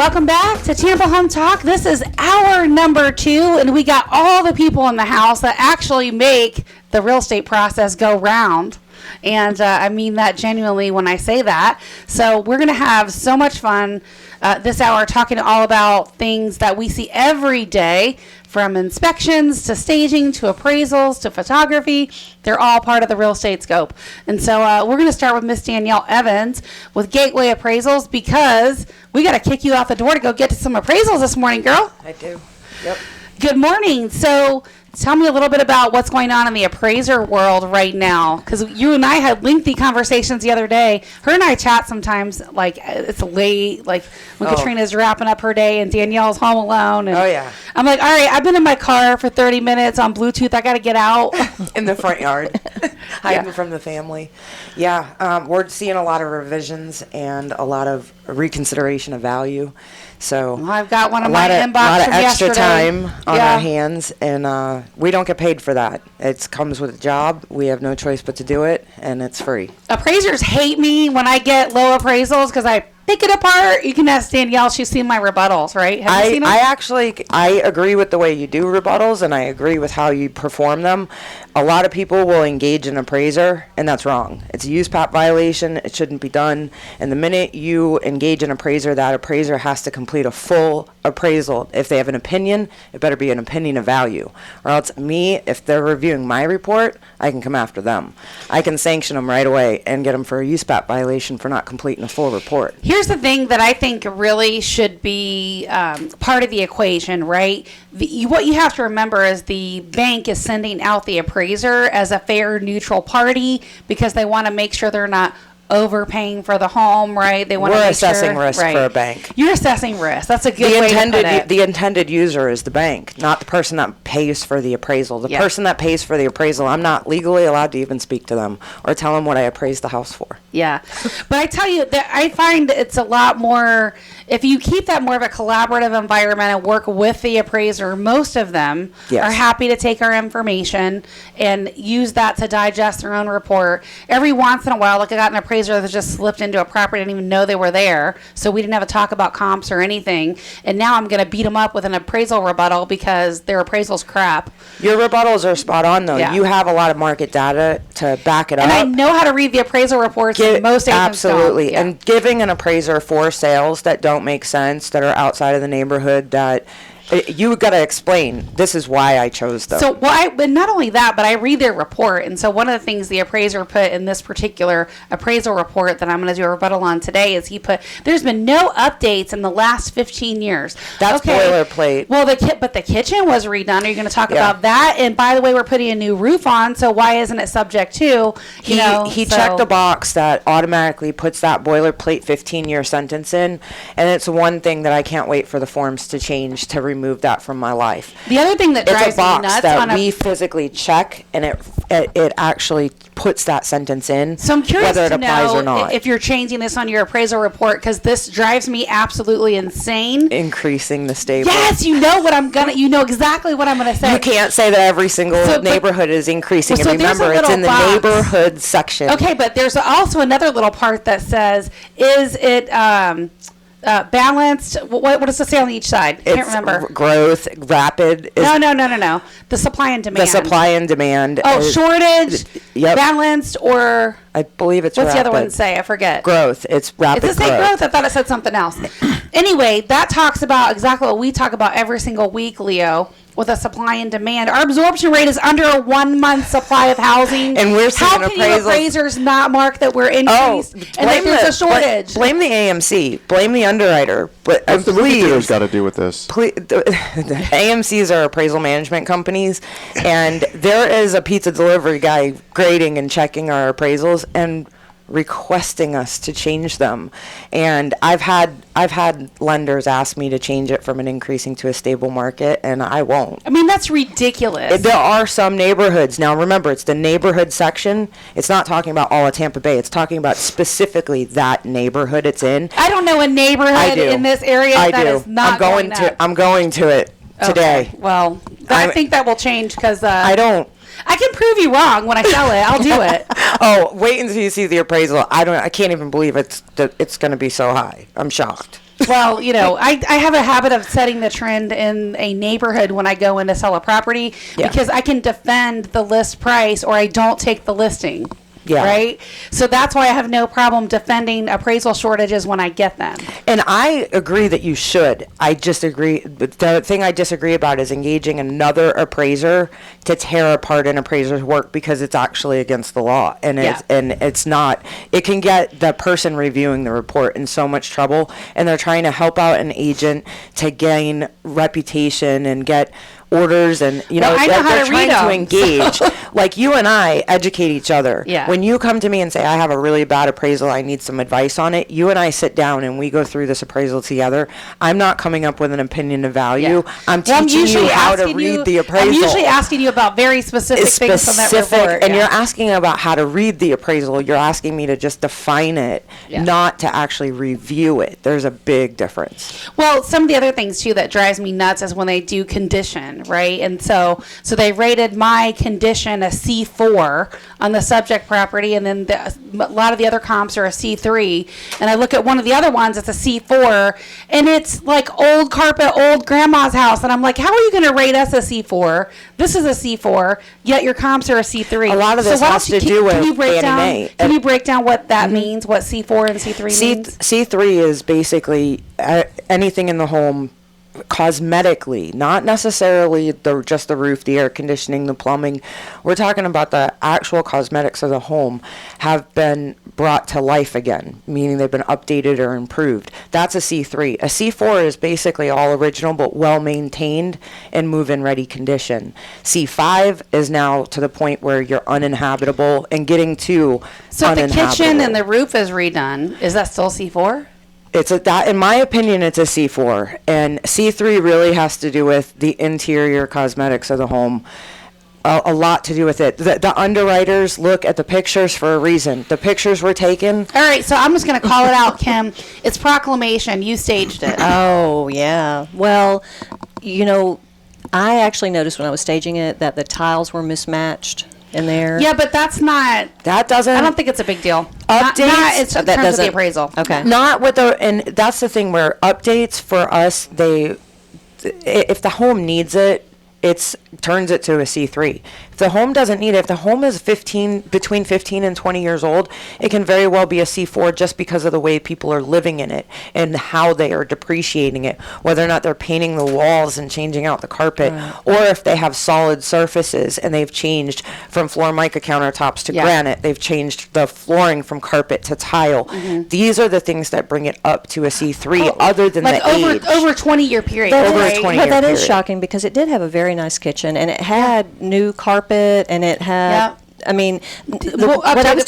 Welcome back to Tampa Home Talk. This is hour number 2, and we got all the people in the house that actually make the real estate process go round. And I mean that genuinely when I say that. So we're going to have so much fun this hour talking all about things that we see every day, from inspections to staging to appraisals to photography. They're all part of the real estate scope. And so we're going to start with Miss Danielle Evans with Gateway Appraisals, because we got to kick you out the door to go get to some appraisals this morning, girl. I do. Yep. Good morning. So tell me a little bit about what's going on in the appraiser world right now, because you and I had lengthy conversations the other day. Her and I chat sometimes, like it's late, like when Katrina's wrapping up her day and Danielle's home alone. And I'm like, all right, I've been in my car for 30 minutes on Bluetooth. I got to get out. In the front yard, hiding from the family. Yeah, we're seeing a lot of revisions and a lot of reconsideration of value. So I've got one in my inbox from yesterday. A lot of extra time on our hands, and we don't get paid for that. It comes with a job. We have no choice but to do it, and it's free. Appraisers hate me when I get low appraisals because I pick it apart. You can ask Danielle. She's seen my rebuttals, right? Have you seen them? I agree with the way you do rebuttals, and I agree with how you perform them. A lot of people will engage an appraiser, and that's wrong. It's a USPAP violation. It shouldn't be done. And the minute you engage an appraiser, that appraiser has to complete a full appraisal. If they have an opinion, it better be an opinion of value. Or else if they're reviewing my report, I can come after them. I can sanction them right away and get them for a USPAP violation for not completing a full report. Here's the thing that I think really should be part of the equation, right? What you have to remember is the bank is sending out the appraiser as a fair, neutral party because they want to make sure they're not overpaying for the home, right? They want to We're make assessing sure, risk right. for a bank. You're assessing risk. That's a good way to put it. The intended user is the bank, not the person that pays for the appraisal. The person that pays for the appraisal, I'm not legally allowed to even speak to them or tell them what I appraised the house for. Yeah. But I tell you, that I find it's a lot more, if you keep that more of a collaborative environment and work with the appraiser, most of them are happy to take our information and use that to digest their own report. Every once in a while, like I got an appraiser that just slipped into a property, I didn't even know they were there, so we didn't have a talk about comps or anything, and now I'm going to beat them up with an appraisal rebuttal because their appraisal's crap. Your rebuttals are spot on, though. You have a lot of market data to back it up. And I know how to read the appraisal reports, and most agents don't. Absolutely. And giving an appraiser for sales that don't make sense, that are outside of the neighborhood, that you got to explain, this is why I chose them. So, but not only that, but I read their report. And so one of the things the appraiser put in this particular appraisal report that I'm going to do a rebuttal on today is he put, there's been no updates in the last 15 years. That's boilerplate. Well, but the kitchen was redone. Are you going to talk about that? And by the way, we're putting a new roof on, so why isn't it subject to, He checked a box that automatically puts that boilerplate 15-year sentence in, and it's one thing that I can't wait for the forms to change to remove that from my life. The other thing that drives me nuts, that we physically check, and it actually puts that sentence in. So I'm curious whether it to applies know or not. If you're changing this on your appraisal report, because this drives me absolutely insane. Increasing the stable. Yes, you know exactly what I'm gonna say. You can't say that every single neighborhood is increasing. And remember, it's in the neighborhood section. Okay, but there's also another little part that says, is it balanced? What does it say on each side? I can't remember. Growth, rapid. No. The supply and demand. The supply and demand. Shortage, balanced, or... I believe it's What's rapid. the other one say? I forget. Growth. It's rapid growth. Does it say growth? I thought it said something else. Anyway, that talks about exactly what we talk about every single week, Leo, with a supply and demand. Our absorption rate is under a 1 month supply of housing. And we're seeing How can you appraisers not mark that we're increased and that there's a shortage? Blame the AMC. Blame the underwriter. But what's the movie theaters got to do with this? The AMCs are appraisal management companies, and there is a pizza delivery guy grading and checking our appraisals and requesting us to change them. And I've had lenders ask me to change it from an increasing to a stable market, and I won't. I mean, that's ridiculous. There are some neighborhoods. Now remember, it's the neighborhood section. It's not talking about all of Tampa Bay. It's talking about specifically that neighborhood it's in. I don't know a neighborhood in this area that is not going up. I'm going to it today. Okay. Well, I think that will change because I don't. I can prove you wrong when I sell it. I'll do it. Oh, wait until you see the appraisal. I can't even believe it's going to be so high. I'm shocked. Well, I have a habit of setting the trend in a neighborhood when I go in to sell a property because I can defend the list price or I don't take the listing. Yeah. Right? So that's why I have no problem defending appraisal shortages when I get them. And I agree that you should. I just agree. The thing I disagree about is engaging another appraiser to tear apart an appraiser's work because it's actually against the law. And it's not. It can get the person reviewing the report in so much trouble. And they're trying to help out an agent to gain reputation and get orders, and they're trying to engage. Like you and I educate each other. Yeah. When you come to me and say, I have a really bad appraisal, I need some advice on it, you and I sit down and we go through this appraisal together. I'm not coming up with an opinion of value. I'm teaching you how to read the appraisal. I'm usually asking you about very specific things on that report. And you're asking about how to read the appraisal. You're asking me to just define it, not to actually review it. There's a big difference. Well, some of the other things too that drives me nuts is when they do condition, right? And so they rated my condition a C4 on the subject property, and then a lot of the other comps are a C3. And I look at one of the other ones, it's a C4, and it's like old carpet, old grandma's house. And I'm like, how are you going to rate us a C4? This is a C4, yet your comps are a C3. A lot of this has to do with Fannie Mae. Can you break down what that means, what C4 and C3 means? C3 is basically anything in the home cosmetically, not necessarily just the roof, the air conditioning, the plumbing. We're talking about the actual cosmetics of the home have been brought to life again, meaning they've been updated or improved. That's a C3. A C4 is basically all original but well maintained and move-in ready condition. C5 is now to the point where you're uninhabitable and getting to so if the kitchen and the roof is redone, is that still C4? In my opinion, it's a C4, and C3 really has to do with the interior cosmetics of the home. A lot to do with it. The underwriters look at the pictures for a reason. The pictures were taken. All right, so I'm just going to call it out, Kim. It's proclamation. You staged it. Oh, yeah. Well, I actually noticed when I was staging it that the tiles were mismatched in there. Yeah, but that's not. That doesn't. I don't think it's a big deal. Updates. It's in terms of the appraisal. Okay. Not with and that's the thing where updates for us, if the home needs it, turns it to a C3. If the home doesn't need it, if the home is between 15 and 20 years old, it can very well be a C4 just because of the way people are living in it and how they are depreciating it, whether or not they're painting the walls and changing out the carpet, or if they have solid surfaces and they've changed from floor mica countertops to granite, they've changed the flooring from carpet to tile. Mm-hmm. These are the things that bring it up to a C3 other than the age. Over a 20-year period. That is shocking because it did have a very nice kitchen and it had new carpet and it had I mean, what I was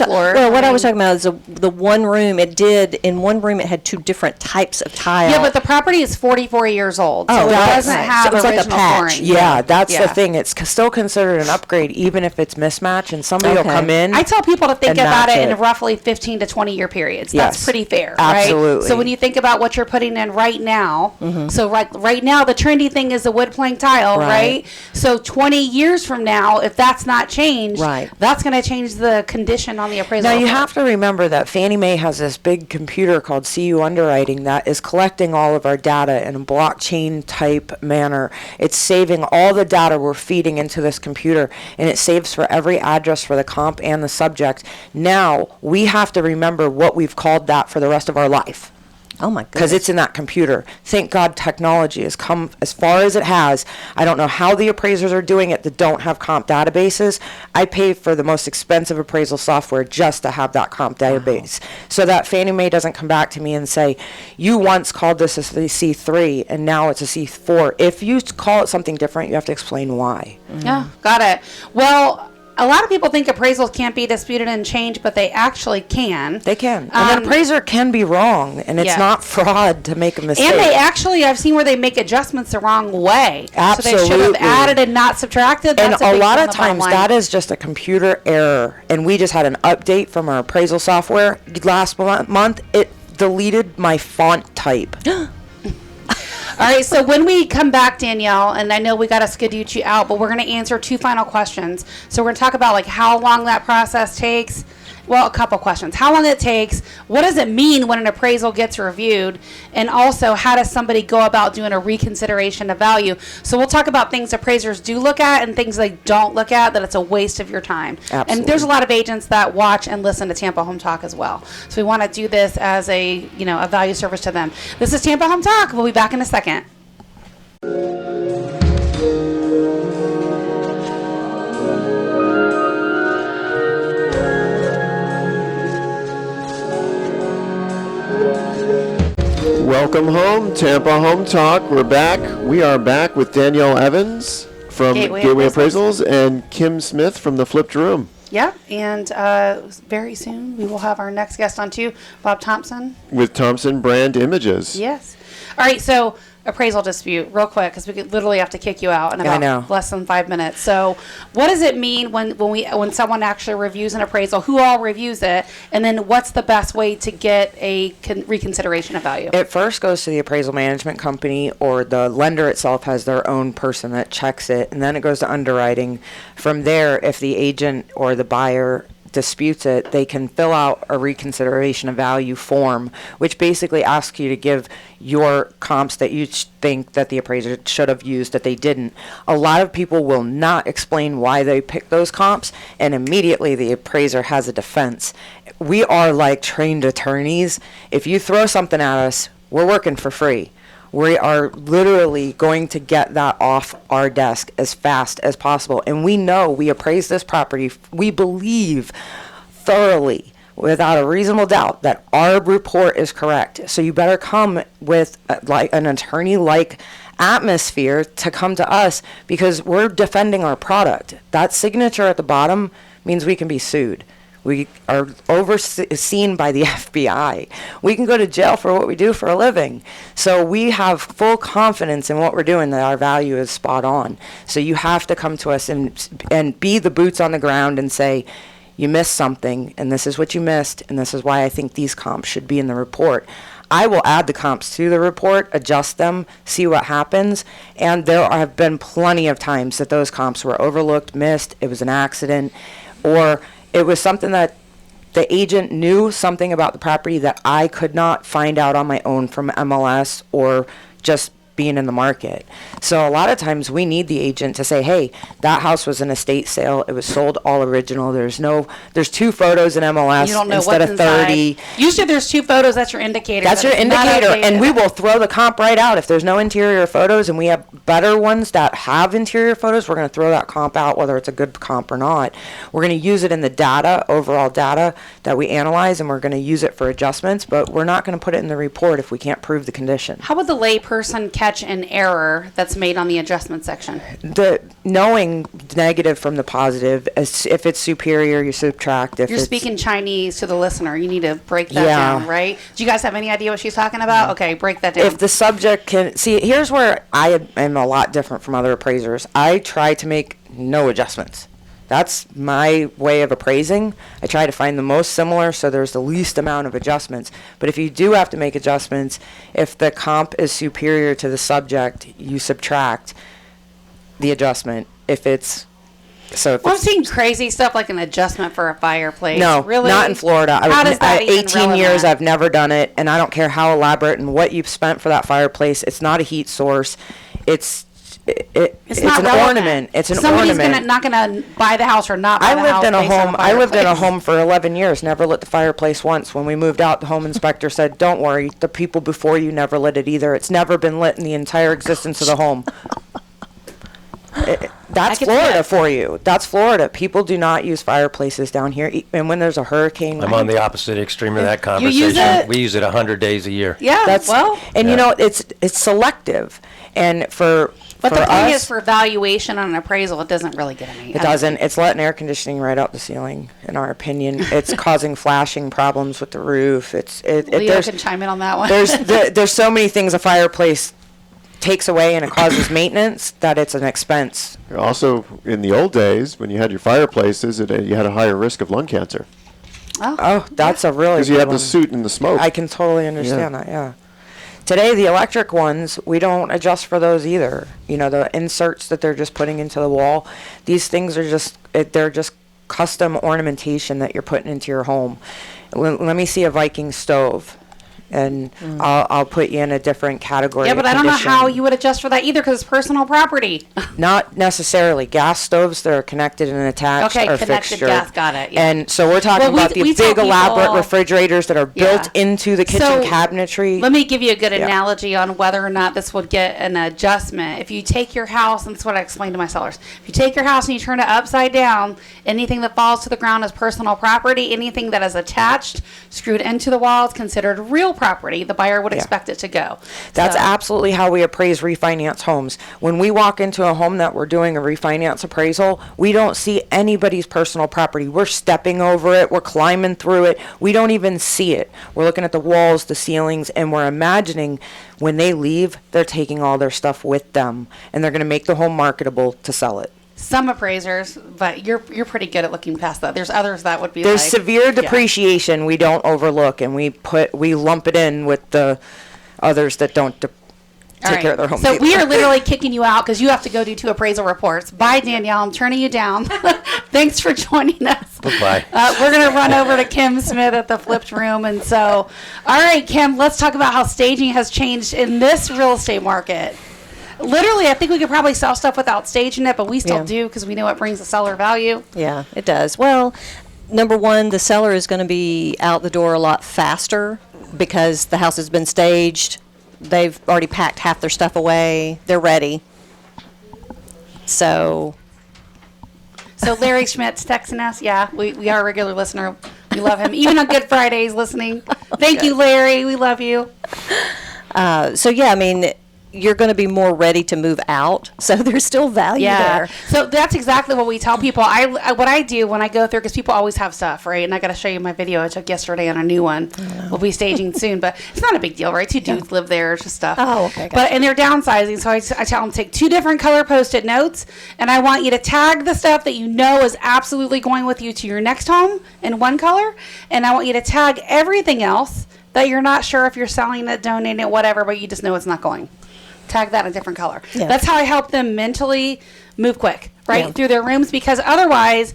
talking about is the one room. In one room it had two different types of tile. Yeah, but the property is 44 years old, so it doesn't have original flooring. Yeah, that's the thing. It's still considered an upgrade, even if it's mismatched, and somebody will come in. I tell people to think about it in roughly 15 to 20 year periods. That's pretty fair, absolutely. Right? So when you think about what you're putting in right now, so right now the trendy thing is the wood plank tile, right? So 20 years from now, if that's not changed, that's going to change the condition on the appraisal. Now, you have to remember that Fannie Mae has this big computer called CU Underwriting that is collecting all of our data in a blockchain type manner. It's saving all the data we're feeding into this computer, and it saves for every address for the comp and the subject. Now, we have to remember what we've called that for the rest of our life. Oh my goodness. Because it's in that computer. Thank God technology has come as far as it has. I don't know how the appraisers are doing it that don't have comp databases. I pay for the most expensive appraisal software just to have that comp database. So that Fannie Mae doesn't come back to me and say, you once called this a C3 and now it's a C4. If you call it something different, you have to explain why. Yeah, got it. Well, a lot of people think appraisals can't be disputed and changed, but they actually can. They can. And an appraiser can be wrong, and it's not fraud to make a mistake. And they actually, I've seen where they make adjustments the wrong way. Absolutely. So they should have added and not subtracted. That's and a lot of times that is just a computer error. And we just had an update from our appraisal software last month. It deleted my font type. All right, so when we come back, Danielle, and I know we got to skedoot you out, but we're going to answer two final questions. So we're going to talk about like how long that process takes Well, a couple questions. How long it takes, what does it mean when an appraisal gets reviewed, and also how does somebody go about doing a reconsideration of value? So we'll talk about things appraisers do look at and things they don't look at, that it's a waste of your time. Absolutely. And there's a lot of agents that watch and listen to Tampa Home Talk as well. So we want to do this as a value service to them. This is Tampa Home Talk. We'll be back in a second. Welcome home, Tampa Home Talk. We're back. We are back with Danielle Evans from Gateway Appraisals and Kim Smith from the Flipped Room. Yeah, and very soon we will have our next guest on too, Bob Thompson. With Thompson Brand Images. Yes. All right, so appraisal dispute, real quick, because we could literally have to kick you out in about less than 5 minutes. So what does it mean when someone actually reviews an appraisal? Who all reviews it? And then what's the best way to get a reconsideration of value? It first goes to the appraisal management company, or the lender itself has their own person that checks it, and then it goes to underwriting. From there, if the agent or the buyer disputes it, they can fill out a reconsideration of value form, which basically asks you to give your comps that you think that the appraiser should have used that they didn't. A lot of people will not explain why they picked those comps, and immediately the appraiser has a defense. We are like trained attorneys. If you throw something at us, we're working for free. We are literally going to get that off our desk as fast as possible. And we know we appraise this property. We believe thoroughly, without a reasonable doubt, that our report is correct. So you better come with like an attorney-like atmosphere to come to us, because we're defending our product. That signature at the bottom means we can be sued. We are overseen by the FBI. We can go to jail for what we do for a living. So we have full confidence in what we're doing, that our value is spot on. So you have to come to us and be the boots on the ground and say, you missed something, and this is what you missed, and this is why I think these comps should be in the report. I will add the comps to the report, adjust them, see what happens, and there have been plenty of times that those comps were overlooked, missed, it was an accident, or it was something that the agent knew something about the property that I could not find out on my own from MLS or just being in the market. So a lot of times we need the agent to say, hey, that house was an estate sale. It was sold all original. There's 2 photos in MLS instead of 30. Inside. Usually there's 2 photos. That's your indicator. That's your indicator. And we will throw the comp right out. If there's no interior photos and we have better ones that have interior photos, we're going to throw that comp out, whether it's a good comp or not. We're going to use it in the data, overall data that we analyze, and we're going to use it for adjustments, but we're not going to put it in the report if we can't prove the condition. How would the layperson catch an error that's made on the adjustment section? The knowing negative from the positive, if it's superior, you subtract. If you're speaking Chinese to the listener, you need to break that down, right? Do you guys have any idea what she's talking about? Okay, break that down. If the subject can see, here's where I am a lot different from other appraisers. I try to make no adjustments. That's my way of appraising. I try to find the most similar so there's the least amount of adjustments. But if you do have to make adjustments, if the comp is superior to the subject, you subtract the adjustment. I'm seeing crazy stuff like an adjustment for a fireplace. No, really? Not in Florida. How does that even 18 relevant? years I've never done it, and I don't care how elaborate and what you've spent for that fireplace. It's not a heat source. It's not an ornament. It's an ornament. Somebody's not gonna buy the house or not buy the house. I lived in a home for 11 years, never lit the fireplace once. When we moved out, the home inspector said, don't worry, the people before you never lit it either. It's never been lit in the entire existence of the home. That's Florida for you. That's Florida. People do not use fireplaces down here. And when there's a hurricane. I'm on the opposite extreme of that conversation. You use it? We use it 100 days a year. Yeah, it's selective. And But the thing is, for valuation on an appraisal, it doesn't really get any. It doesn't. It's letting air conditioning right out the ceiling, in our opinion. It's causing flashing problems with the roof. Leo can chime in on that one. There's so many things a fireplace takes away, and it causes maintenance, that it's an expense. Also, in the old days, when you had your fireplaces, you had a higher risk of lung cancer. Oh, that's a really because you had the soot and the smoke. I can totally understand that, yeah. Today, the electric ones, we don't adjust for those either. You know, the inserts that they're just putting into the wall, these things are they're just custom ornamentation that you're putting into your home. Let me see a Viking stove, and I'll put you in a different category. Yeah, but I don't know how you would adjust for that either, because it's personal property. Not necessarily. Gas stoves that are connected and attached are connected fixture. gas, got it. Yeah. And so we're talking about the big elaborate refrigerators that are built into the kitchen cabinetry. Let me give you a good analogy on whether or not this would get an adjustment. If you take your house, and that's what I explained to my sellers, if you take your house and you turn it upside down, anything that falls to the ground is personal property. Anything that is attached, screwed into the wall, is considered real property. The buyer would expect it to go. That's absolutely how we appraise refinance homes. When we walk into a home that we're doing a refinance appraisal, we don't see anybody's personal property. We're stepping over it. We're climbing through it. We don't even see it. We're looking at the walls, the ceilings, and we're imagining when they leave, they're taking all their stuff with them, and they're going to make the home marketable to sell it. Some appraisers, but you're pretty good at looking past that. There's others that would be There's severe depreciation we don't overlook, and we lump it in with the others that don't take care of their home. So we are literally kicking you out because you have to go do 2 appraisal reports. Bye, Danielle. I'm turning you down. Thanks for joining us. Bye-bye. We're going to run over to Kim Smith at the flipped room. And so, all right, Kim, let's talk about how staging has changed in this real estate market. Literally, I think we could probably sell stuff without staging it, but we still do because we know it brings the seller value. Yeah, it does. Well, number one, the seller is going to be out the door a lot faster because the house has been staged. They've already packed half their stuff away. They're ready. So Larry Schmidt's texting us. Yeah, we are a regular listener. We love him. Even on Good Fridays listening. Thank you, Larry. We love you. I mean, you're going to be more ready to move out. So there's still value there. So that's exactly what we tell people. What I do when I go through, because people always have stuff, right? And I got to show you my video I took yesterday on a new one. We'll be staging soon, but it's not a big deal, right? 2 dudes live there, it's just stuff. Oh, okay. Gotcha. And they're downsizing. So I tell them, take 2 different color Post-it notes, and I want you to tag the stuff that you know is absolutely going with you to your next home in one color. And I want you to tag everything else that you're not sure if you're selling it, donating it, whatever, but you just know it's not going. Tag that in a different color. Yeah. That's how I help them mentally move quick, right, through their rooms, because otherwise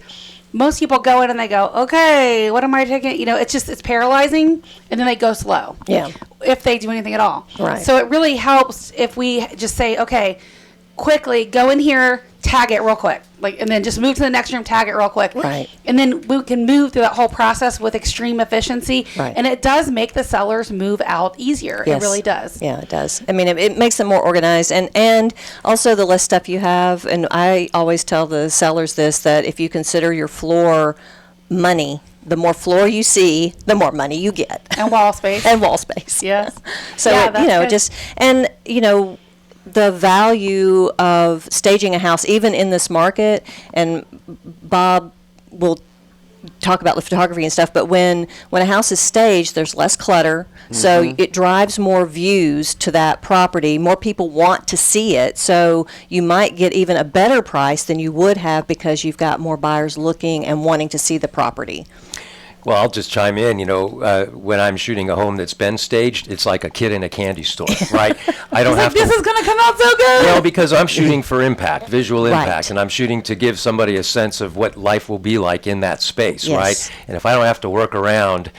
most people go in and they go, okay, what am I taking? It's paralyzing, and then they go slow. Yeah. If they do anything at all. Right. So it really helps if we just say, okay, quickly go in here, tag it real quick, and then just move to the next room, tag it real quick. Right. And then we can move through that whole process with extreme efficiency. Right. And it does make the sellers move out easier. Yes. It really does. Yeah, it does. I mean, it makes them more organized, and also the less stuff you have. And I always tell the sellers this, that if you consider your floor money, the more floor you see, the more money you get. And wall space. And wall space. Yes. So, the value of staging a house, even in this market, and Bob will talk about the photography and stuff, but when a house is staged, there's less clutter, so it drives more views to that property. More people want to see it, so you might get even a better price than you would have because you've got more buyers looking and wanting to see the property. Well, I'll just chime in. When I'm shooting a home that's been staged, it's like a kid in a candy store, right? I don't have this is going to come out so good. Well, because I'm shooting for impact, visual impact, Right. and I'm shooting to give somebody a sense of what life will be like in that space, Yes. right? And if I don't have to work around,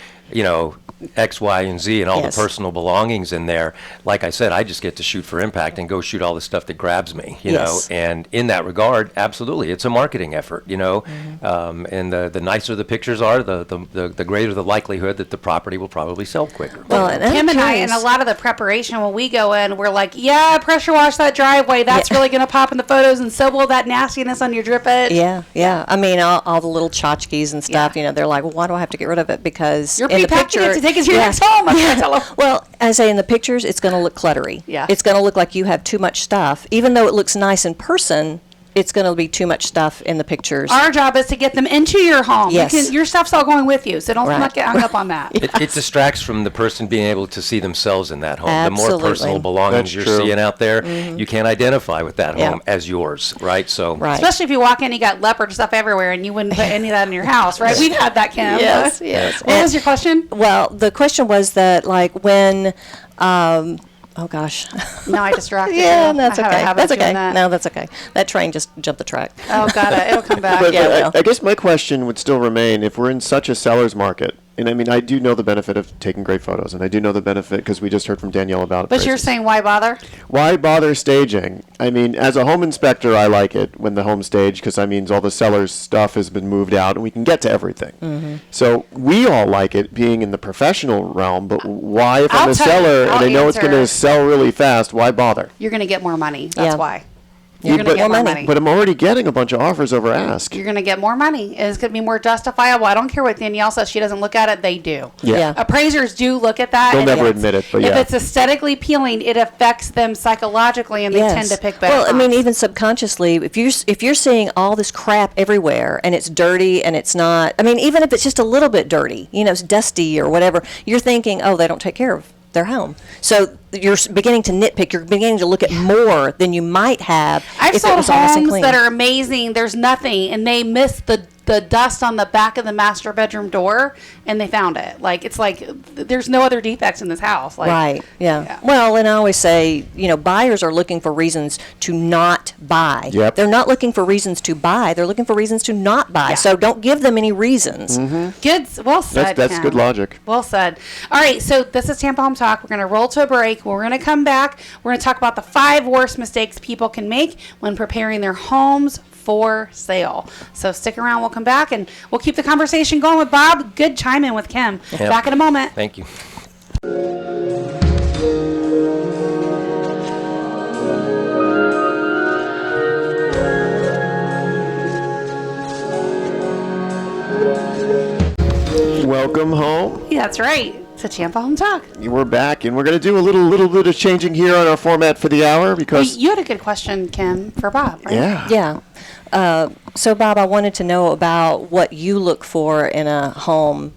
X, Y, and Z and all Yes. the personal belongings in there, like I said, I just get to shoot for impact and go shoot all the stuff that grabs me, you know. And in that regard, absolutely, it's a marketing effort, and the nicer the pictures are, the greater the likelihood that the property will probably sell quicker. Well, Kim and I, and a lot of the preparation when we go in, we're like, pressure wash that driveway. That's really going to pop in the photos, and so will that nastiness on your drip edge. Yeah. I mean, all the little tchotchkes and stuff, they're like, well, why do I have to get rid of it? Because you're in the pre-packing picture, it to take it to your next home. Well, I say in the pictures, it's going to look cluttery. Yeah. It's going to look like you have too much stuff. Even though it looks nice in person, it's going to be too much stuff in the pictures. Our job is to get them into your home. Yes. Your stuff's all going with you, so don't not get hung up on that. It distracts from the person being able to see themselves in that home. Absolutely. The more personal belongings That's you're true. seeing out there, you can't identify with that Yeah. home as yours, right? So, Right. Especially if you walk in, you got leopard stuff everywhere, and you wouldn't put any of that in your house, right? We've had that, Kim. Yes. What was your question? Well, the question was that, like, when Oh gosh. No, I distracted yeah, you. that's I okay. have That's okay. that. No, that's okay. That train just jumped the track. Oh, got it. It'll come back. But I guess my question would still remain: if we're in such a seller's market, and I mean, I do know the benefit of taking great photos, and I do know the benefit because we just heard from Danielle about it. But you're saying why bother? Why bother staging? I mean, as a home inspector, I like it when the home's staged because that means all the seller's stuff has been moved out and we can get to everything. Mm-hmm. So we all like it being in the professional realm, but why, if I'm a seller and I know it's going to sell really fast, why bother? You're going to get more money. That's why. You're going to get more money. But I'm already getting a bunch of offers over ask. You're going to get more money. It's going to be more justifiable. I don't care what Danielle says. She doesn't look at it. They do. Yeah. Appraisers do look at that. They'll never admit it, but if it's aesthetically appealing, it affects them psychologically, and they tend to pick better. Well, I mean, even subconsciously, if you're seeing all this crap everywhere and it's dirty and it's not, I mean, even if it's just a little bit dirty, it's dusty or whatever, you're thinking, oh, they don't take care of their home. So you're beginning to nitpick. You're beginning to look at more than you might have. I've sold homes that are amazing. There's nothing, and they missed the dust on the back of the master bedroom door, and they found it. Like, it's like there's no other defects in this house. Like, right. Yeah. Well, and I always say, buyers are looking for reasons to not buy. Yep. They're not looking for reasons to buy. They're looking for reasons to not buy. Yeah. So don't give them any reasons. Mm-hmm. Good. Well said. That's good logic. Well said. All right. So this is Tampa Home Talk. We're going to roll to a break. We're going to come back. We're going to talk about the 5 worst mistakes people can make when preparing their homes for sale. So stick around. We'll come back and we'll keep the conversation going with Bob. Good chime in with Kim. Yep. Back in a moment. Thank you. Welcome home. Yeah, that's right. To Tampa Home Talk. We're back, and we're going to do a little bit of changing here on our format for the hour because you had a good question, Kim, for Bob, right? Yeah. So, Bob, I wanted to know about what you look for in a home,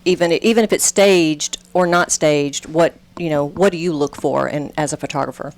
even if it's staged or not staged. What do you look for as a photographer?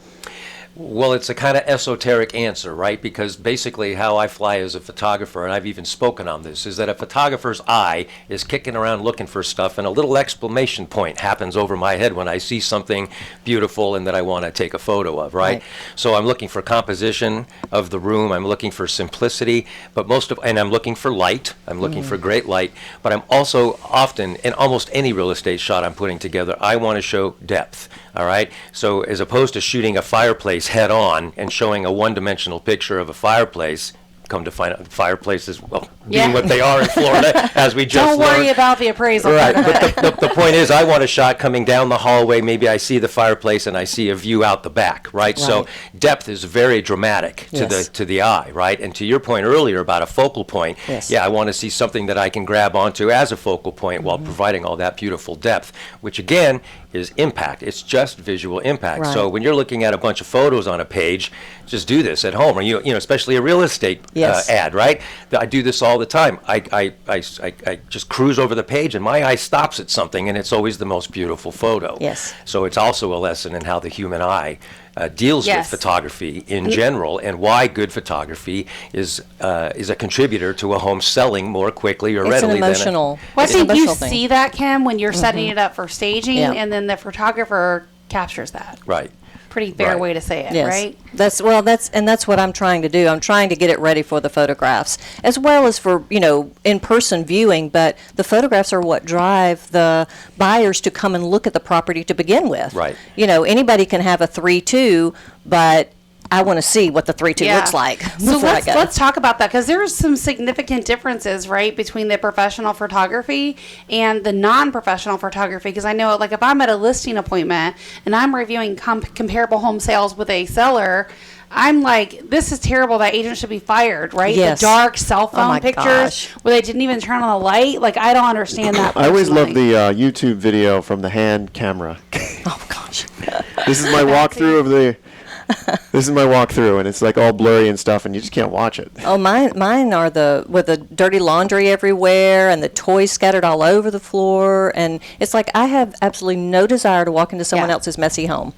Well, it's a kind of esoteric answer, right? Because basically how I fly as a photographer, and I've even spoken on this, is that a photographer's eye is kicking around looking for stuff, and a little exclamation point happens over my head when I see something beautiful and that I want to take a photo of, right? So I'm looking for composition of the room, I'm looking for simplicity, and I'm looking for light, I'm looking for great light, but I'm also often, in almost any real estate shot I'm putting together, I want to show depth. All right. So as opposed to shooting a fireplace head on and showing a one-dimensional picture of a fireplace, come to find out fireplaces, being what they are in Florida, as we just Don't worry about the appraisal. Right. But the point is, I want a shot coming down the hallway. Maybe I see the fireplace and I see a view out the back. Right. So depth is very dramatic to the eye. Right. And to your point earlier about a focal point. Yes. Yeah, I want to see something that I can grab onto as a focal point while providing all that beautiful depth, which again is impact. It's just visual impact. Right. So when you're looking at a bunch of photos on a page, just do this at home, or especially a real estate ad, right? I do this all the time. I just cruise over the page, and my eye stops at something, and it's always the most beautiful photo. Yes. So it's also a lesson in how the human eye deals with photography in general, and why good photography is a contributor to a home selling more quickly or readily. It's an emotional. Well, I think you see that, Kim, when you're setting it up for staging, and then the photographer captures that. Right. Pretty fair way to say it, right? That's what I'm trying to do. I'm trying to get it ready for the photographs, as well as for in-person viewing. But the photographs are what drive the buyers to come and look at the property to begin with. Right. Anybody can have a 3-2, but I want to see what the 3-2 looks like. So let's talk about that, because there's some significant differences, right, between the professional photography and the non-professional photography. Because I know, like, if I'm at a listing appointment and I'm reviewing comparable home sales with a seller, I'm like, this is terrible. That agent should be fired, right? Yes. The dark cell phone pictures where they didn't even turn on the light. Like, I don't understand that. I always love the YouTube video from the hand camera. Oh gosh. This is my walkthrough of the. This is my walkthrough, and it's like all blurry and stuff, and you just can't watch it. Oh, mine are with the dirty laundry everywhere and the toys scattered all over the floor, and it's like I have absolutely no desire to walk into someone else's messy home.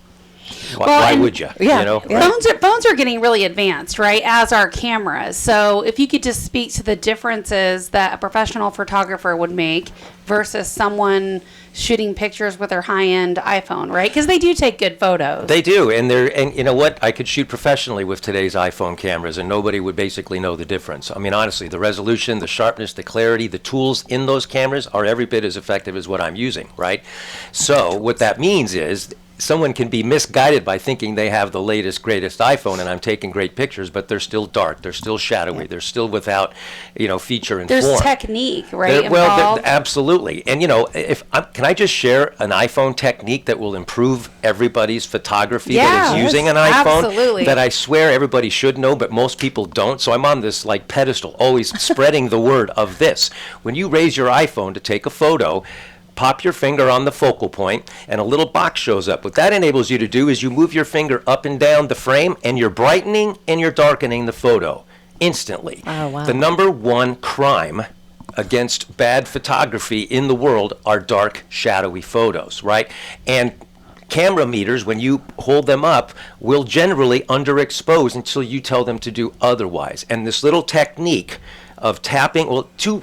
Why would you? Yeah, You know? yeah. Phones are getting really advanced, right? As are cameras. So if you could just speak to the differences that a professional photographer would make versus someone shooting pictures with their high-end iPhone, right? Because they do take good photos. They do, and you know what? I could shoot professionally with today's iPhone cameras, and nobody would basically know the difference. I mean, honestly, the resolution, the sharpness, the clarity, the tools in those cameras are every bit as effective as what I'm using, right? So what that means is someone can be misguided by thinking they have the latest, greatest iPhone, and I'm taking great pictures, but they're still dark, they're still shadowy, they're still without, feature and There's form. technique, right? Well, absolutely. And can I just share an iPhone technique that will improve everybody's photography that is using an iPhone? Absolutely. That I swear everybody should know, but most people don't. So I'm on this pedestal, always spreading the word of this. When you raise your iPhone to take a photo, pop your finger on the focal point and a little box shows up. What that enables you to do is you move your finger up and down the frame and you're brightening and you're darkening the photo instantly. Oh, wow. The number one crime against bad photography in the world are dark, shadowy photos, right? And camera meters, when you hold them up, will generally underexpose until you tell them to do otherwise. And this little technique of tapping,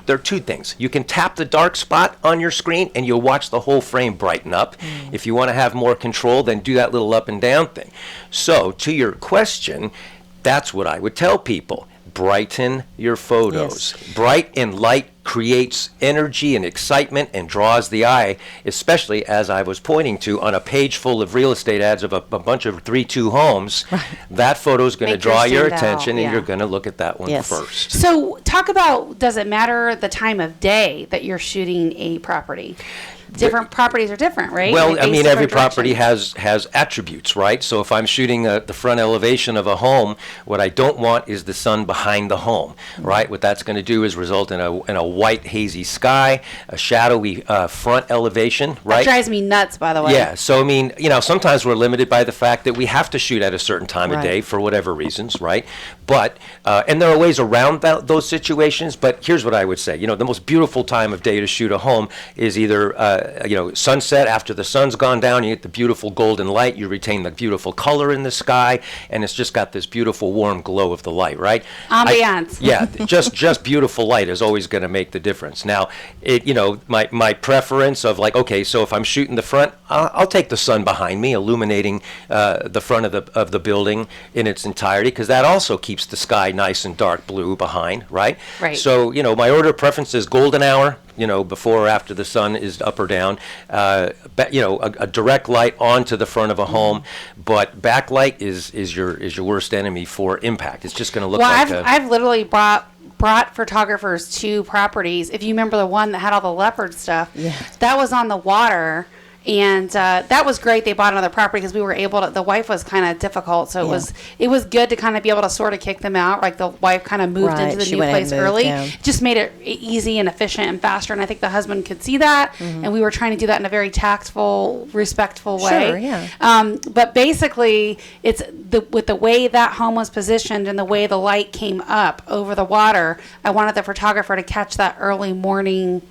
there are two things. You can tap the dark spot on your screen and you'll watch the whole frame brighten up. If you want to have more control, then do that little up and down thing. So to your question, that's what I would tell people. Brighten your photos. Yes. Bright and light creates energy and excitement and draws the eye, especially as I was pointing to on a page full of real estate ads of a bunch of 3-2 homes. That photo is going to draw your attention and you're going to look at that one first. So talk about, does it matter the time of day that you're shooting a property? Different properties are different, right? Well, I mean, every property has attributes, right? So if I'm shooting the front elevation of a home, what I don't want is the sun behind the home, right? What that's going to do is result in a white, hazy sky, a shadowy front elevation, right? That drives me nuts, by the way. Yeah. So, I mean, sometimes we're limited by the fact that we have to shoot at a certain time of day for whatever reasons, right? But, and there are ways around those situations, but here's what I would say. The most beautiful time of day to shoot a home is either sunset. After the sun's gone down, you get the beautiful golden light, you retain the beautiful color in the sky, and it's just got this beautiful warm glow of the light, right? Ambiance. Just beautiful light is always going to make the difference. Now, my preference of so if I'm shooting the front, I'll take the sun behind me, illuminating the front of the building in its entirety, because that also keeps the sky nice and dark blue behind, right? Right. So, my order of preference is golden hour, before or after the sun is up or down, a direct light onto the front of a home, but backlight is your worst enemy for impact. It's just going to look like I've literally brought photographers to properties. If you remember the one that had all the leopard stuff, that was on the water. And that was great. They bought another property because we were able to. The wife was kind of difficult, so it was good to kind of be able to sort of kick them out. Like the wife kind of moved into the new place early. It just made it easy and efficient and faster. And I think the husband could see that. And we were trying to do that in a very tactful, respectful way. Sure, yeah. But basically, it's with the way that home was positioned and the way the light came up over the water. I wanted the photographer to catch that early morning,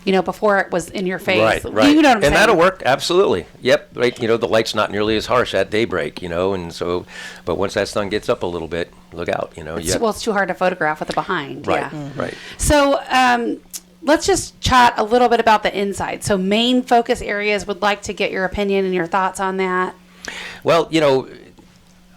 before it was in your face. Right. You know what I'm saying? And that'll work, absolutely. Yep, right. The light's not nearly as harsh at daybreak, and so, but once that sun gets up a little bit, look out, it's too hard to photograph with the behind. Right, Yeah. right. So, let's just chat a little bit about the inside. So main focus areas, would like to get your opinion and your thoughts on that. Well,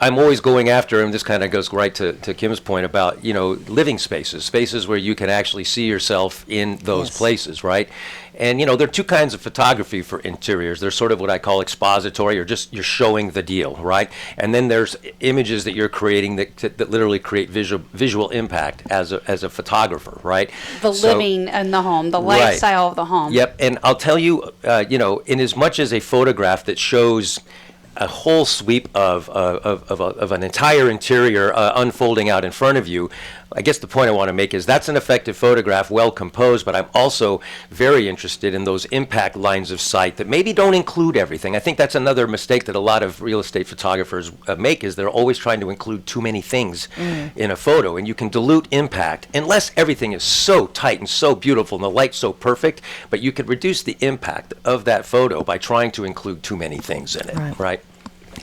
I'm always going after, and this kind of goes right to Kim's point about, living spaces where you can actually see yourself in those places, right? And, there are two kinds of photography for interiors. There's sort of what I call expository, or just you're showing the deal, right? And then there's images that you're creating that literally create visual impact as a photographer, right? Living in the home, the lifestyle of the home. Yep, and I'll tell you, in as much as a photograph that shows a whole sweep of an entire interior unfolding out in front of you, I guess the point I want to make is that's an effective photograph, well composed, but I'm also very interested in those impact lines of sight that maybe don't include everything. I think that's another mistake that a lot of real estate photographers make, is they're always trying to include too many things in a photo, and you can dilute impact unless everything is so tight and so beautiful and the light's so perfect, but you could reduce the impact of that photo by trying to include too many things in it, right?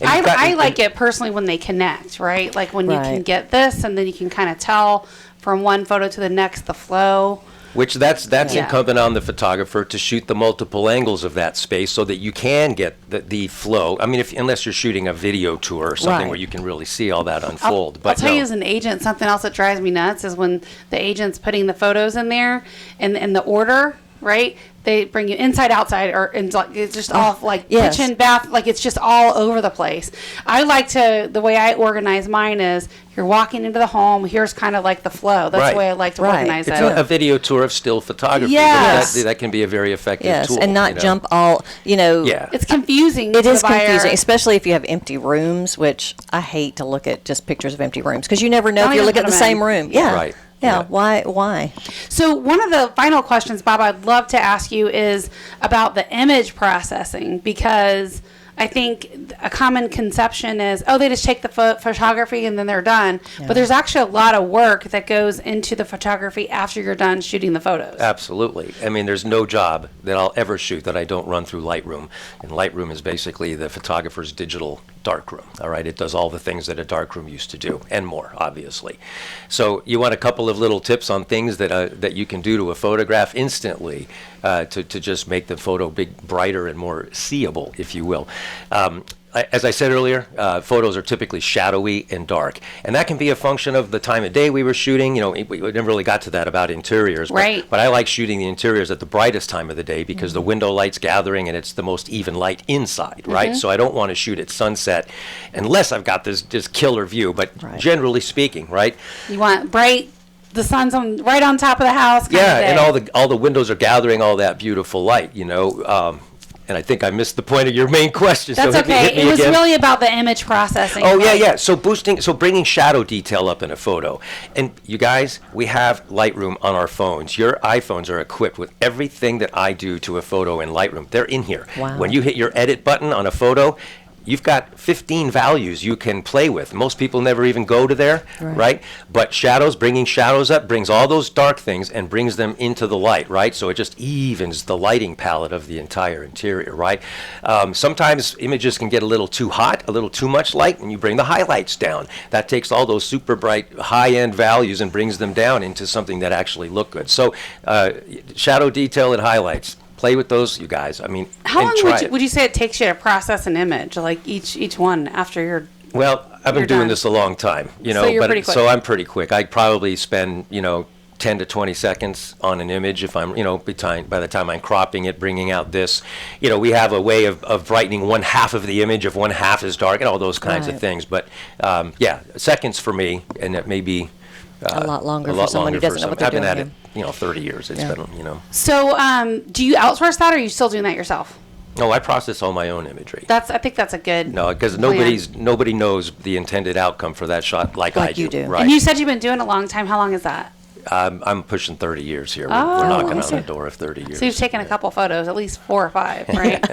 I like it personally when they connect, right? Like when you can get this and then you can kind of tell from one photo to the next the flow. Which that's incumbent on the photographer to shoot the multiple angles of that space so that you can get the flow. I mean, unless you're shooting a video tour or something where you can really see all that unfold. I'll tell you as an agent, something else that drives me nuts is when the agent's putting the photos in there and the order, right? They bring you inside, outside, or it's just all like kitchen, bath, like it's just all over the place. I like the way I organize mine is you're walking into the home, here's kind of like the flow. That's the way I like to organize it. It's a video tour of still photography. Yes. That can be a very effective tool. And not jump all, It's confusing. It is confusing, especially if you have empty rooms, which I hate to look at just pictures of empty rooms because you never know if you're looking at the same room. Yeah. Right. Yeah, why? So one of the final questions, Bob, I'd love to ask you is about the image processing, because I think a common conception is, they just take the photography and then they're done. Yeah. But there's actually a lot of work that goes into the photography after you're done shooting the photos. Absolutely. I mean, there's no job that I'll ever shoot that I don't run through Lightroom. And Lightroom is basically the photographer's digital darkroom. All right, it does all the things that a darkroom used to do and more, obviously. So you want a couple of little tips on things that you can do to a photograph instantly to just make the photo brighter and more seeable, if you will. As I said earlier, photos are typically shadowy and dark, and that can be a function of the time of day we were shooting. We never really got to that about interiors, but I like shooting the interiors at the brightest time of the day because the window light's gathering and it's the most even light inside, right? So I don't want to shoot at sunset unless I've got this just killer view, but generally speaking, right? You want bright, the sun's right on top of the house. And all the windows are gathering all that beautiful light, and I think I missed the point of your main question. That's okay. It was really about the image processing. So bringing shadow detail up in a photo. And you guys, we have Lightroom on our phones. Your iPhones are equipped with everything that I do to a photo in Lightroom. They're in here. Wow. When you hit your edit button on a photo, you've got 15 values you can play with. Most people never even go to there, right? But bringing shadows up brings all those dark things and brings them into the light, right? So it just evens the lighting palette of the entire interior, right? Sometimes images can get a little too hot, a little too much light, and you bring the highlights down. That takes all those super bright high-end values and brings them down into something that actually look good. So shadow detail and highlights. Play with those, you guys. I mean, how long would you say it takes you to process an image, like each one after you're? Well, I've been doing this a long time, so you're pretty quick. So I'm pretty quick. I probably spend 10 to 20 seconds on an image if I'm by the time I'm cropping it, bringing out this. We have a way of brightening one half of the image if one half is dark and all those kinds of things. But seconds for me, and it may be a lot longer for someone who doesn't know what they're doing. I've been at it, 30 years. It's been, So, do you outsource that, or are you still doing that yourself? No, I process all my own imagery. I think that's a good. No, because nobody knows the intended outcome for that shot like I do. You do. Right. And you said you've been doing it a long time. How long is that? I'm pushing 30 years here. We're knocking on the door of 30 years. So you've taken a couple photos, at least 4 or 5, right?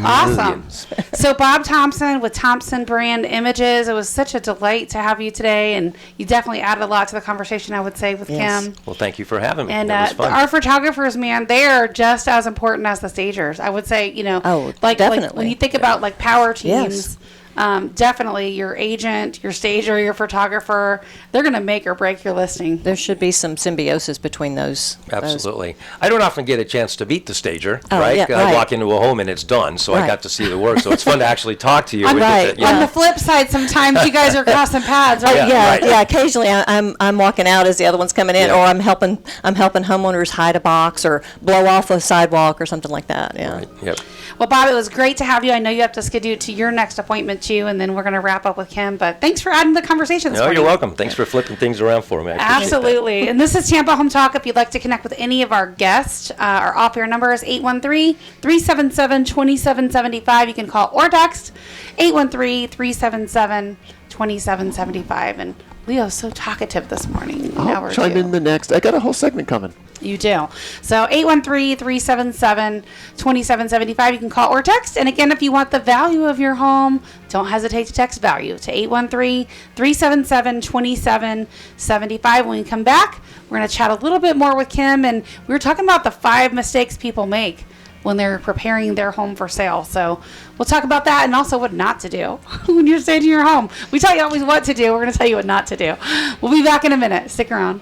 Awesome. So Bob Thompson with Thompson Brand Images. It was such a delight to have you today, and you definitely added a lot to the conversation, I would say, with Kim. Well, thank you for having me. And it was fun. Our photographers, man, they are just as important as the stagers. I would say, definitely. Like when you think about like power teams. Definitely your agent, your stager, your photographer, they're going to make or break your listing. There should be some symbiosis between those. Absolutely. I don't often get a chance to meet the stager, right? I walk into a home and it's done, so I got to see the work. So it's fun to actually talk to you. On the flip side, sometimes you guys are crossing paths, right? Yeah. Occasionally, I'm walking out as the other one's coming in, or I'm helping homeowners hide a box or blow off a sidewalk or something like that. Yeah. Right. Yep. Well, Bob, it was great to have you. I know you have to schedule to your next appointment too, and then we're going to wrap up with Kim. But thanks for adding the conversation this morning. You're welcome. Thanks for flipping things around for me. I appreciate Absolutely. That. And this is Tampa Home Talk. If you'd like to connect with any of our guests, our off-air number is 813-377-2775. You can call or text 813-377-2775. And Leo's so talkative this morning. I'll chime in the next. I got a whole segment coming. You do. So 813-377-2775. You can call or text. And again, if you want the value of your home, don't hesitate to text value to 813-377-2775. When we come back, we're going to chat a little bit more with Kim. And we were talking about the 5 mistakes people make when they're preparing their home for sale. So we'll talk about that and also what not to do when you're staging your home. We tell you always what to do. We're going to tell you what not to do. We'll be back in a minute. Stick around.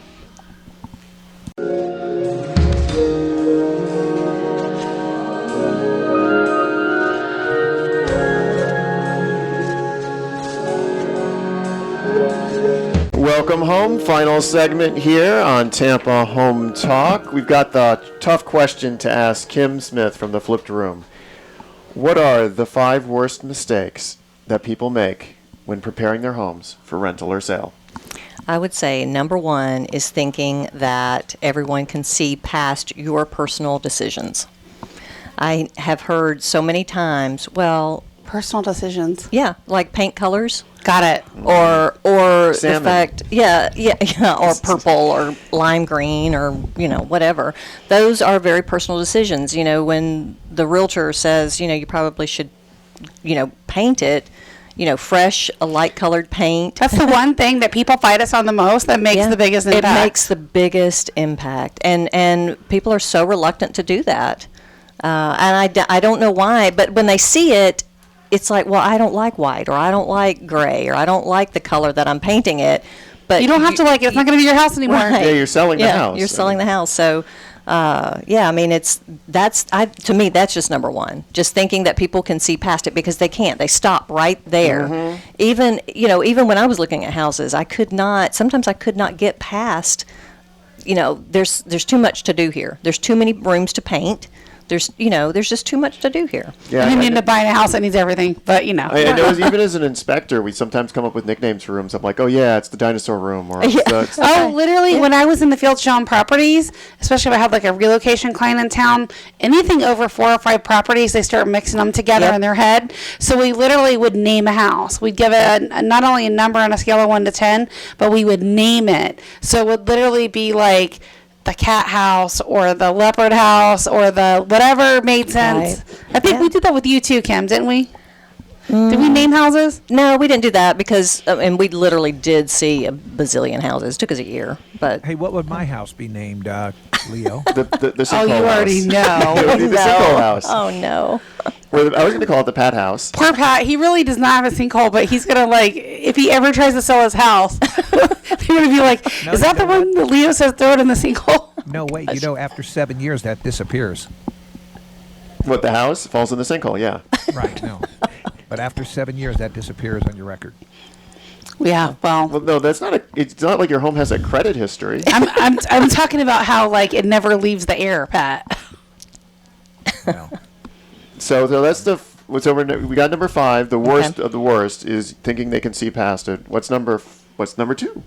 Welcome home. Final segment here on Tampa Home Talk. We've got the tough question to ask Kim Smith from the Flipped Room. What are the 5 worst mistakes that people make when preparing their homes for rental or sale? I would say number 1 is thinking that everyone can see past your personal decisions. I have heard so many times, well, personal decisions. Yeah, like paint colors. Got it. Or salmon. The fact, or purple or lime green or, whatever. Those are very personal decisions. When the realtor says, you probably should, paint it, fresh, a light colored paint. That's the one thing that people fight us on the most that makes the biggest impact. It makes the biggest impact. And people are so reluctant to do that. And I don't know why, but when they see it, it's like, well, I don't like white, or I don't like gray, or I don't like the color that I'm painting it. But you don't have to like it. It's not going to be your house anymore. Right. Yeah, you're selling the house. You're selling the house. So, to me, that's just number 1. Just thinking that people can see past it, because they can't. They stop right there. Mm-hmm. Even when I was looking at houses, sometimes I could not get past, there's too much to do here. There's too many rooms to paint. There's just too much to do here. Yeah, you end up buying a house that needs everything, but I know, even as an inspector, we sometimes come up with nicknames for rooms. I'm like, oh yeah, it's the dinosaur room, or literally, when I was in the field showing properties, especially if I had like a relocation client in town, anything over 4 or 5 properties, they start mixing them together in their head. So we literally would name a house. We'd give it not only a number on a scale of 1 to 10, but we would name it. So it would literally be like the cat house or the leopard house or the whatever made sense. Right. I think we did that with you too, Kim, didn't we? Did we name houses? No, we didn't do that because, and we literally did see a bazillion houses. It took us a year, but. Hey, what would my house be named, Leo? The oh, you already know. It would be the sinkhole house. Oh, no. I was going to call it the Pat house. Poor Pat, he really does not have a sinkhole, but he's going to, if he ever tries to sell his house, they're going to be like, is that the one that Leo says throw it in the sinkhole? No, wait, after 7 years, that disappears. What, the house falls in the sinkhole, yeah. Right, no. But after 7 years, that disappears on your record. Yeah, well, no, it's not like your home has a credit history. I'm talking about how, it never leaves the air, Pat. No. So that's what's over. We got number 5. The worst of the worst is thinking they can see past it. What's number 2?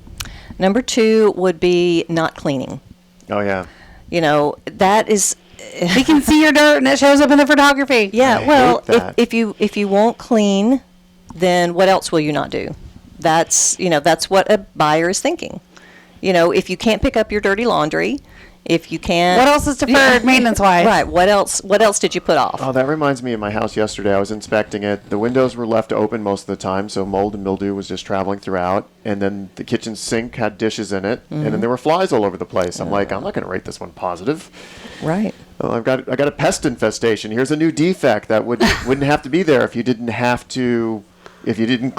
Number 2 would be not cleaning. Oh yeah. That is. We can see your dirt, and it shows up in the photography. Yeah. Well, if you won't clean, then what else will you not do? That's what a buyer is thinking. If you can't pick up your dirty laundry. If you can't... What else is deferred maintenance-wise? Right. What else did you put off? Oh, that reminds me of my house yesterday. I was inspecting it. The windows were left open most of the time, so mold and mildew was just traveling throughout. And then the kitchen sink had dishes in it, and then there were flies all over the place. I'm like, I'm not going to rate this one positive. Right. Well, I got a pest infestation. Here's a new defect that wouldn't have to be there if you didn't have to... If you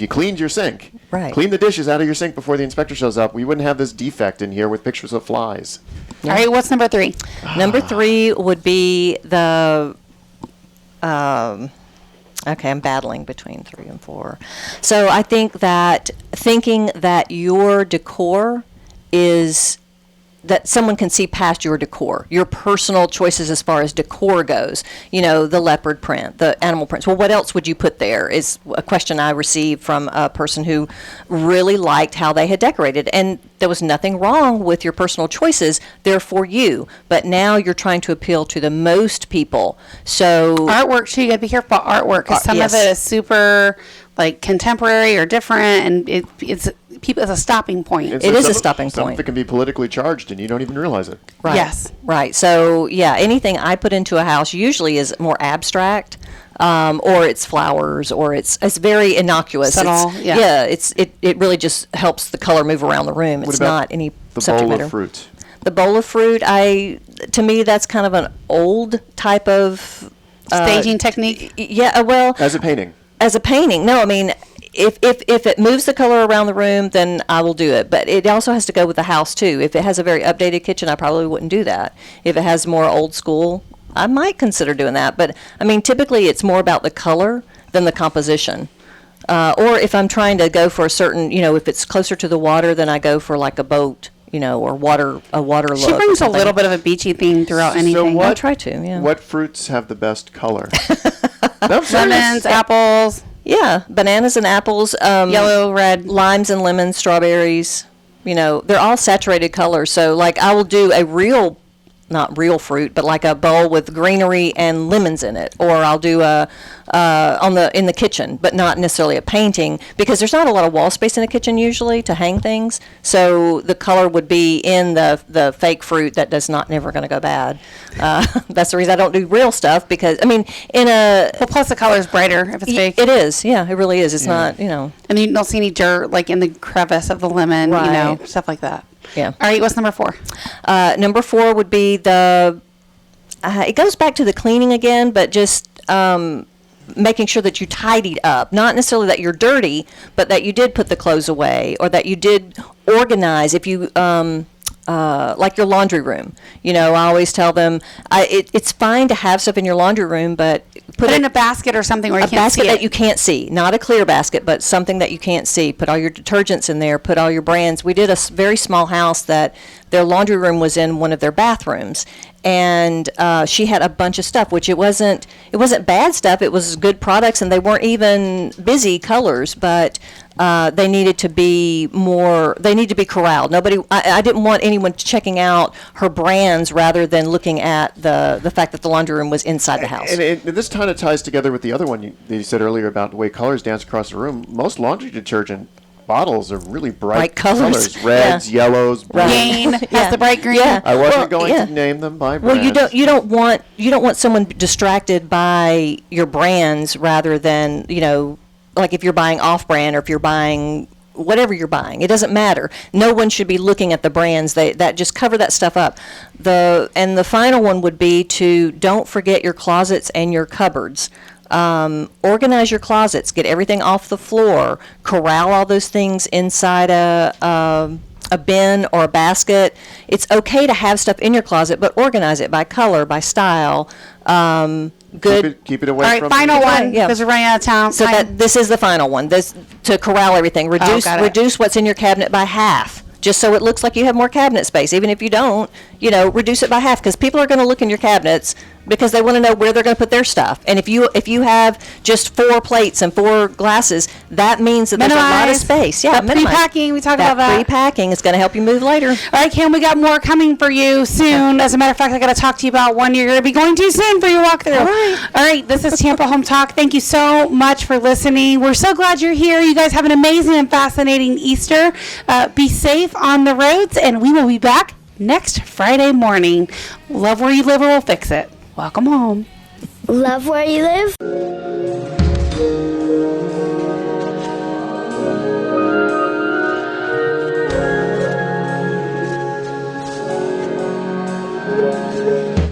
cleaned your sink, right. Clean the dishes out of your sink before the inspector shows up, we wouldn't have this defect in here with pictures of flies. Yeah. All right, what's number 3? Number 3 would be the, I'm battling between 3 and 4. So I think that thinking that your decor is, that someone can see past your decor, your personal choices as far as decor goes. The leopard print, the animal prints. Well, what else would you put there is a question I received from a person who really liked how they had decorated. And there was nothing wrong with your personal choices. They're for you. But now you're trying to appeal to the most people. So artwork, too. You got to be careful about artwork because some of it is super contemporary or different, and it's a stopping point. It is a stopping point. Some of it can be politically charged, and you don't even realize it. Right. Yes. Right. So, anything I put into a house usually is more abstract, or it's flowers, or it's very innocuous. Subtle, it really just helps the color move around the room. It's not any subject matter. The bowl of fruit. The bowl of fruit, to me, that's kind of an old type of staging technique. Yeah, well, As a painting. No, I mean, if it moves the color around the room, then I will do it. But it also has to go with the house too. If it has a very updated kitchen, I probably wouldn't do that. If it has more old school, I might consider doing that. But I mean, typically it's more about the color than the composition. Or if I'm trying to go for a certain, if it's closer to the water, then I go for like a boat, or a water look. She brings a little bit of a beachy theme throughout anything. I try to, yeah. What fruits have the best color? Lemons, apples. Yeah, bananas and apples. Yellow, red. Limes and lemons, strawberries. They're all saturated colors. So, like, I will do a not real fruit, but like a bowl with greenery and lemons in it. Or I'll do in the kitchen, but not necessarily a painting, because there's not a lot of wall space in the kitchen usually to hang things. So the color would be in the fake fruit that does not never going to go bad. That's the reason I don't do real stuff, because plus the color's brighter if it's fake. It is, yeah, it really is. It's not, And you don't see any dirt like in the crevice of the lemon, Right. stuff like that. Yeah. All right, what's number 4? Number 4 would be it goes back to the cleaning again, but just making sure that you tidied up. Not necessarily that you're dirty, but that you did put the clothes away, or that you did organize. If you, like your laundry room, I always tell them, it's fine to have stuff in your laundry room, but put it in a basket or something where you can't see it. A basket that you can't see. Not a clear basket, but something that you can't see. Put all your detergents in there. Put all your brands. We did a very small house that their laundry room was in one of their bathrooms. And she had a bunch of stuff, which it wasn't bad stuff. It was good products, and they weren't even busy colors, but they needed to be corralled. I didn't want anyone checking out her brands rather than looking at the fact that the laundry room was inside the house. And this kind of ties together with the other one you said earlier about the way colors dance across the room. Most laundry detergent bottles are really bright colors. Reds, yellows, blues. Gain has the bright green. Yeah. I wasn't going to name them by brands. Well, you don't want someone distracted by your brands rather than, like if you're buying off-brand or if you're buying whatever you're buying. It doesn't matter. No one should be looking at the brands. That just cover that stuff up. And the final one would be to don't forget your closets and your cupboards. Organize your closets, get everything off the floor, corral all those things inside a bin or a basket. It's okay to have stuff in your closet, but organize it by color, by style. Good. Keep it away all right, from final one, yeah. because we're running out of time. So this is the final one. This to corral everything. Reduce what's in your cabinet by half. Just so it looks like you have more cabinet space. Even if you don't, reduce it by half, because people are going to look in your cabinets because they want to know where they're going to put their stuff. And if you have just 4 plates and 4 glasses, that means that there's a lot of space. Yeah, pre-packing, we talked about that. Pre-packing is going to help you move later. All right, Kim, we got more coming for you soon. As a matter of fact, I got to talk to you about one you're going to be going to soon for your walkthrough. All right, this is Tampa Home Talk. Thank you so much for listening. We're so glad you're here. You guys have an amazing and fascinating Easter. Be safe on the roads, and we will be back next Friday morning. Love where you live, or we'll fix it. Welcome home. Love where you live?